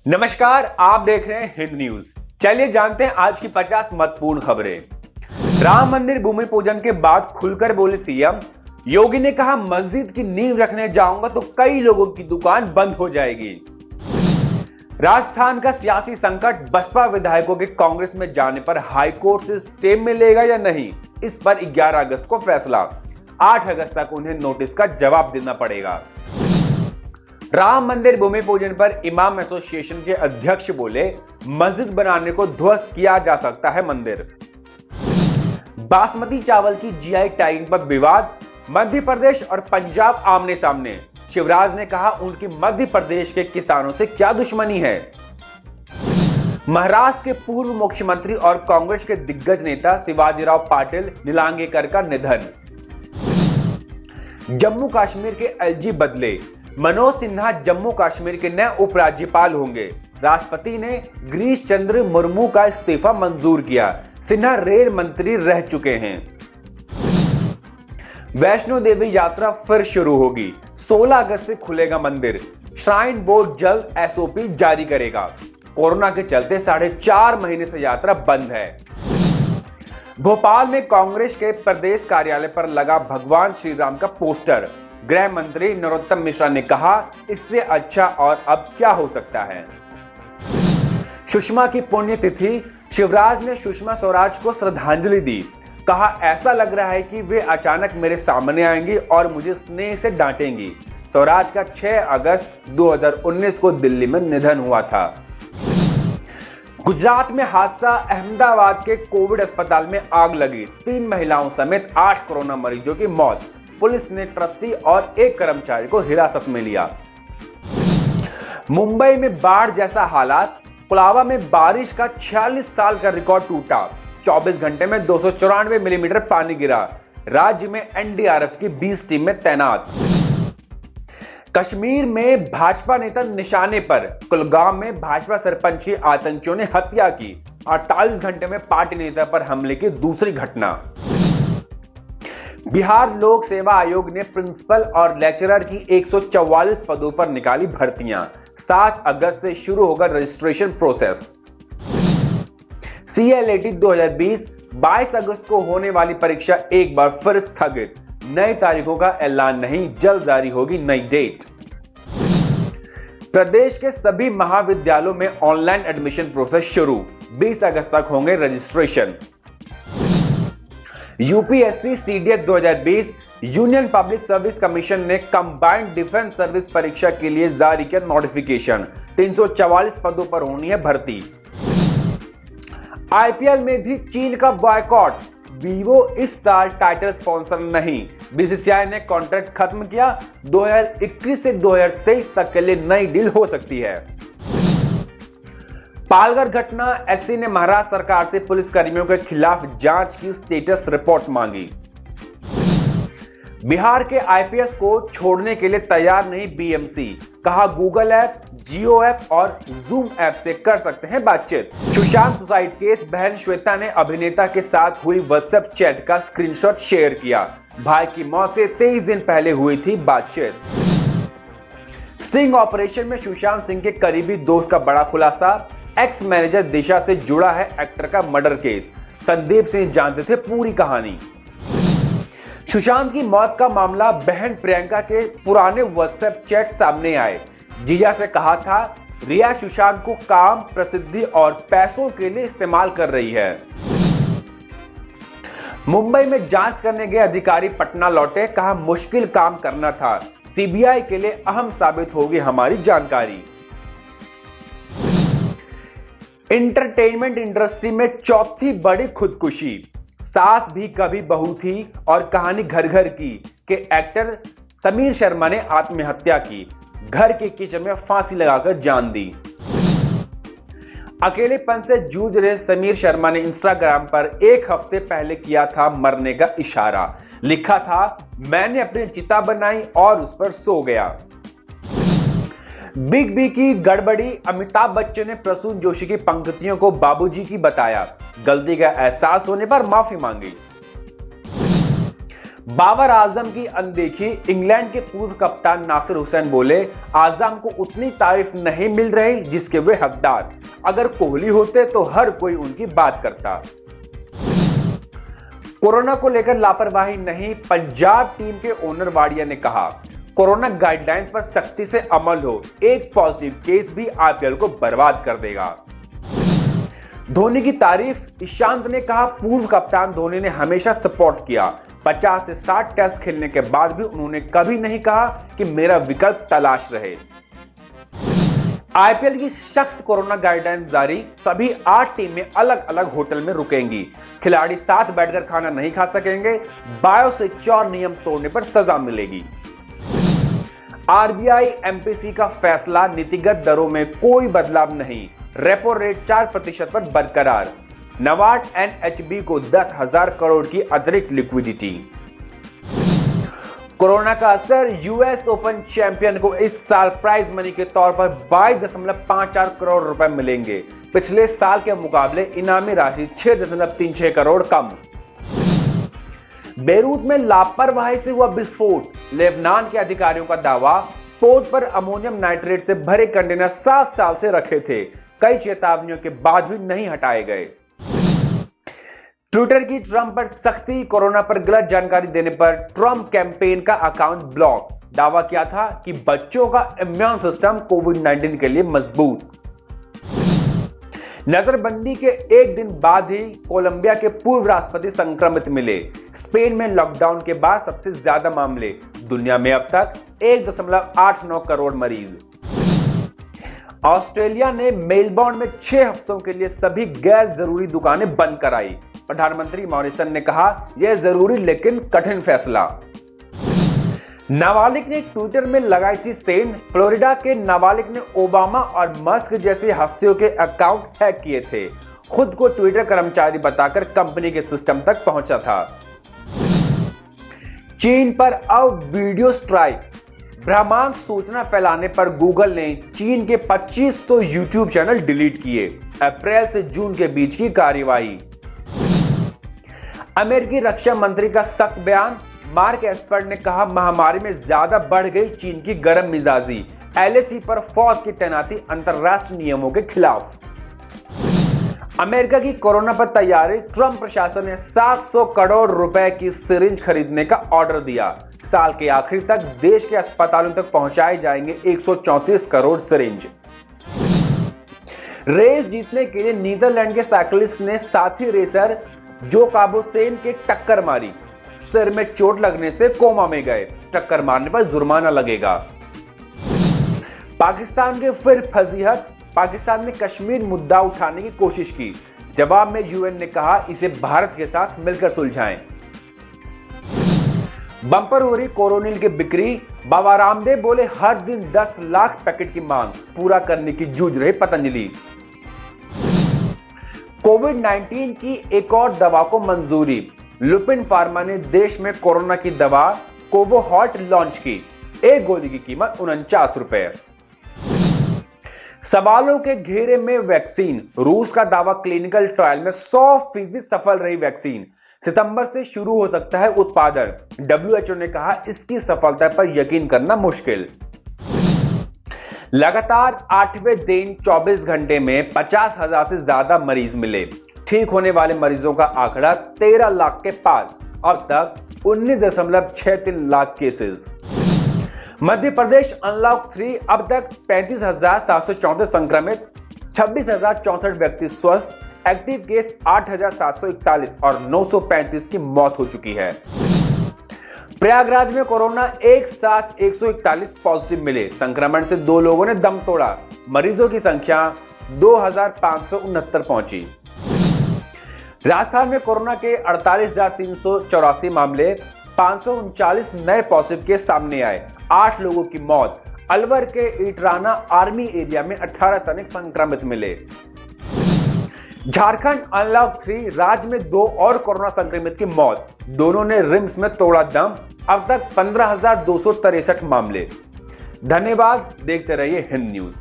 नमस्कार, आप देख रहे हैं हिंद न्यूज। चलिए जानते हैं आज की 50 महत्वपूर्ण खबरें। राम मंदिर भूमि पूजन के बाद खुलकर बोले सीएम। योगी ने कहा, मस्जिद की नींव रखने जाऊंगा तो कई लोगों की दुकान बंद हो जाएगी। राजस्थान का सियासी संकट, बसपा विधायकों के कांग्रेस में जाने पर हाईकोर्ट से स्टे मिलेगा या नहीं, इस पर 11 अगस्त को फैसला। 8 अगस्त तक उन्हें नोटिस का जवाब देना पड़ेगा। राम मंदिर भूमि पूजन पर इमाम एसोसिएशन के अध्यक्ष बोले, मस्जिद बनाने को ध्वस्त किया जा सकता है मंदिर। बासमती चावल की जीआई टैगिंग पर विवाद, मध्य प्रदेश और पंजाब आमने सामने। शिवराज ने कहा, उनकी मध्य प्रदेश के किसानों से क्या दुश्मनी है। महाराष्ट्र के पूर्व मुख्यमंत्री और कांग्रेस के दिग्गज नेता शिवाजीराव पाटिल निलंगेकर का निधन। जम्मू कश्मीर के एलजी बदले, मनोज सिन्हा जम्मू कश्मीर के नए उपराज्यपाल होंगे। राष्ट्रपति ने गिरीश चंद्र मुर्मू का इस्तीफा मंजूर किया। सिन्हा रेल मंत्री रह चुके हैं। वैष्णो देवी यात्रा फिर शुरू होगी। 16 अगस्त से खुलेगा मंदिर। श्राइन बोर्ड जल्द एसओपी जारी करेगा। कोरोना के चलते 4.5 महीने से यात्रा बंद है। भोपाल में कांग्रेस के प्रदेश कार्यालय पर लगा भगवान श्री राम का पोस्टर। गृह मंत्री नरोत्तम मिश्रा ने कहा, इससे अच्छा और अब क्या हो सकता है। सुषमा की पुण्यतिथि, शिवराज ने सुषमा स्वराज को श्रद्धांजलि दी। कहा, ऐसा लग रहा है कि वे अचानक मेरे सामने आएंगी और मुझे स्नेह से डांटेंगी। स्वराज का 6 अगस्त 2019 को दिल्ली में निधन हुआ था। गुजरात में हादसा, अहमदाबाद के कोविड अस्पताल में आग लगी। 3 महिलाओं समेत 8 कोरोना मरीजों की मौत। पुलिस ने ट्रस्टी और एक कर्मचारी को हिरासत में लिया। मुंबई में बाढ़ जैसा हालात, पुलावा में बारिश का 46 साल का रिकॉर्ड टूटा। 24 घंटे में 294 मिलीमीटर पानी गिरा। राज्य में एनडीआरएफ की 20 टीमें तैनात। कश्मीर में भाजपा नेता निशाने पर, कुलगाम में भाजपा सरपंच की आतंकियों ने हत्या की। 48 घंटे में पार्टी नेता पर हमले की दूसरी घटना। बिहार लोक सेवा आयोग ने प्रिंसिपल और लेक्चरर की 144 पदों पर निकाली भर्तियां। 7 अगस्त से शुरू होगा रजिस्ट्रेशन प्रोसेस। सीएलएटी 2020, 22 अगस्त को होने वाली परीक्षा एक बार फिर स्थगित। नई तारीखों का ऐलान नहीं, जल्द जारी होगी नई डेट। प्रदेश के सभी महाविद्यालयों में ऑनलाइन एडमिशन प्रोसेस शुरू। 20 अगस्त तक होंगे registration. UPSC CDS 2020, union public service commission ने कंबाइंड डिफेंस सर्विस परीक्षा के लिए जारी किया नोटिफिकेशन। 344 पदों पर होनी है भर्ती। आईपीएल में भी चीन का बॉयकॉट। वीवो इस साल टाइटल स्पॉन्सर नहीं। बीसीसीआई ने कॉन्ट्रैक्ट खत्म किया। 2021 से 2023 तक के लिए नई डील हो सकती है। पालघर घटना, एससी ने महाराष्ट्र सरकार से पुलिस कर्मियों के खिलाफ जांच की स्टेटस रिपोर्ट मांगी। बिहार के आईपीएस को छोड़ने के लिए तैयार नहीं बीएमसी। कहा, गूगल ऐप, जियो ऐप और जूम ऐप से कर सकते हैं बातचीत। सुशांत सुसाइड केस, बहन श्वेता ने अभिनेता के साथ हुई व्हाट्सएप चैट का स्क्रीनशॉट शेयर किया। भाई की मौत से 23 दिन पहले हुई थी बातचीत। स्टिंग ऑपरेशन में सुशांत सिंह के करीबी दोस्त का बड़ा खुलासा। एक्स मैनेजर दिशा से जुड़ा है एक्टर का मर्डर केस। संदीप सिंह जानते थे पूरी कहानी। सुशांत की मौत का मामला, बहन प्रियंका के पुराने व्हाट्सएप चैट सामने आए। जीजा से कहा था, रिया सुशांत को काम, प्रसिद्धि और पैसों के लिए इस्तेमाल कर रही है। मुंबई में जांच करने गए अधिकारी पटना लौटे। कहा, मुश्किल काम करना था। सीबीआई के लिए अहम साबित होगी हमारी जानकारी। एंटरटेनमेंट इंडस्ट्री में चौथी बड़ी खुदकुशी। सास भी कभी बहू थी और कहानी घर घर की के एक्टर समीर शर्मा ने आत्महत्या की। घर के किचन में फांसी लगाकर जान दी। अकेलेपन से जूझ रहे समीर शर्मा ने इंस्टाग्राम पर 1 हफ्ते पहले किया था मरने का इशारा। लिखा था, मैंने अपनी चिता बनाई और उस पर सो गया। बिग बी की गड़बड़ी, अमिताभ बच्चन ने प्रसून जोशी की पंक्तियों को बाबूजी की बताया। गलती का एहसास होने पर माफी मांगी। बाबर आजम की अनदेखी। इंग्लैंड के पूर्व कप्तान नासिर हुसैन बोले, आजम को उतनी तारीफ नहीं मिल रही जिसके वे हकदार। अगर कोहली होते तो हर कोई उनकी बात करता। कोरोना को लेकर लापरवाही नहीं, पंजाब टीम के ओनर वाडिया ने कहा, कोरोना गाइडलाइंस पर सख्ती से अमल हो, एक पॉजिटिव केस भी आईपीएल को बर्बाद कर देगा। धोनी की तारीफ। ईशांत ने कहा, पूर्व कप्तान धोनी ने हमेशा सपोर्ट किया। 50 से 60 टेस्ट खेलने के बाद भी उन्होंने कभी नहीं कहा कि मेरा विकल्प तलाश रहे। आईपीएल की सख्त कोरोना गाइडलाइंस जारी। सभी 8 टीमें अलग अलग होटल में रुकेंगी। खिलाड़ी साथ बैठकर खाना नहीं खा सकेंगे। बायोसिक्योर नियम तोड़ने पर सजा मिलेगी। आरबीआई एमपीसी का फैसला, नीतिगत दरों में कोई बदलाव नहीं। रेपो रेट 4% पर बरकरार। नबार्ड एनएचबी को 10,000 करोड़ की अतिरिक्त लिक्विडिटी। कोरोना का असर। यूएस ओपन चैंपियन को इस साल प्राइज मनी के तौर पर 22.54 करोड़ रुपए मिलेंगे। पिछले साल के मुकाबले इनामी राशि 6.36 करोड़ कम। बेरूत में लापरवाही से हुआ विस्फोट। लेबनान के अधिकारियों का दावा, पोर्ट पर अमोनियम नाइट्रेट से भरे कंटेनर 7 साल से रखे थे। कई चेतावनियों के बाद भी नहीं हटाए गए। ट्विटर की ट्रंप पर सख्ती। कोरोना पर गलत जानकारी देने पर ट्रंप कैंपेन का अकाउंट ब्लॉक। दावा किया था कि बच्चों का इम्यून सिस्टम कोविड-19 के लिए मजबूत। नजरबंदी के एक दिन बाद ही कोलंबिया के पूर्व राष्ट्रपति संक्रमित मिले। स्पेन में लॉकडाउन के बाद सबसे ज्यादा मामले। दुनिया में अब तक 1.89 करोड़ मरीज। ऑस्ट्रेलिया ने मेलबोर्न में 6 हफ्तों के लिए सभी गैर जरूरी दुकानें बंद कराई। प्रधानमंत्री मॉरिसन ने कहा, यह जरूरी लेकिन कठिन फैसला। नाबालिग ने ट्विटर में लगाई थी सेंध। फ्लोरिडा के नाबालिग ने ओबामा और मस्क जैसे हस्तियों के अकाउंट हैक किए थे। खुद को ट्विटर कर्मचारी बताकर कंपनी के सिस्टम तक पहुंचा था। चीन पर अब वीडियो स्ट्राइक। भ्रामक सूचना फैलाने पर गूगल ने चीन के 2500 यूट्यूब चैनल डिलीट किए। अप्रैल से जून के बीच की कार्रवाई। अमेरिकी रक्षा मंत्री का सख्त बयान। मार्क एस्पर ने कहा, महामारी में ज्यादा बढ़ गई चीन की गर्म मिजाजी। एलएसी पर फौज की तैनाती अंतरराष्ट्रीय नियमों के खिलाफ। अमेरिका की कोरोना पर तैयारी। ट्रंप प्रशासन ने 700 करोड़ रुपए की सिरिंज खरीदने का ऑर्डर दिया। साल के आखिर तक देश के अस्पतालों तक पहुंचाए जाएंगे 134 करोड़ सिरिंज। रेस जीतने के लिए नीदरलैंड के साइकिलिस्ट ने साथी रेसर जो काबोसेन के टक्कर मारी। सिर में चोट लगने से कोमा में गए। टक्कर मारने पर जुर्माना लगेगा। पाकिस्तान के फिर फजीहत। पाकिस्तान ने कश्मीर मुद्दा उठाने की कोशिश की। जवाब में यूएन ने कहा, इसे भारत के साथ मिलकर सुलझाएं। बंपर हो रही कोरोनिल की बिक्री। बाबा रामदेव बोले, हर दिन 10 लाख पैकेट की मांग पूरा करने की जूझ रही पतंजलि। कोविड-19 की एक और दवा को मंजूरी। लुपिन फार्मा ने देश में कोरोना की दवा कोवोहॉट लॉन्च की। एक गोली की कीमत 49 रुपए। सवालों के घेरे में वैक्सीन। रूस का दावा, क्लिनिकल ट्रायल में 100% सफल रही वैक्सीन। सितंबर से शुरू हो सकता है उत्पादन। डब्ल्यूएचओ ने कहा, इसकी सफलता पर यकीन करना मुश्किल। लगातार 8वें दिन 24 घंटे में 50,000 से ज्यादा मरीज मिले। ठीक होने वाले मरीजों का आंकड़ा 13 लाख के पार। अब तक 19.63 लाख केसेस। मध्य प्रदेश अनलॉक 3। अब तक 35,734 संक्रमित, 26,064 व्यक्ति स्वस्थ। एक्टिव केस 8,741 और 935 की मौत हो चुकी है। प्रयागराज में कोरोना एक साथ 141 पॉजिटिव मिले। संक्रमण से 2 लोगों ने दम तोड़ा। मरीजों की संख्या 2,569 पहुंची। राजस्थान में कोरोना के 48,384 मामले, 539 नए पॉजिटिव केस सामने आए। 8 लोगों की मौत। अलवर के इटराना आर्मी एरिया में 18 सैनिक संक्रमित मिले। झारखंड अनलॉक 3। राज्य में 2 और कोरोना संक्रमित की मौत। दोनों ने रिम्स में तोड़ा दम। अब तक 15,263 मामले। धन्यवाद। देखते रहिए हिंद न्यूज।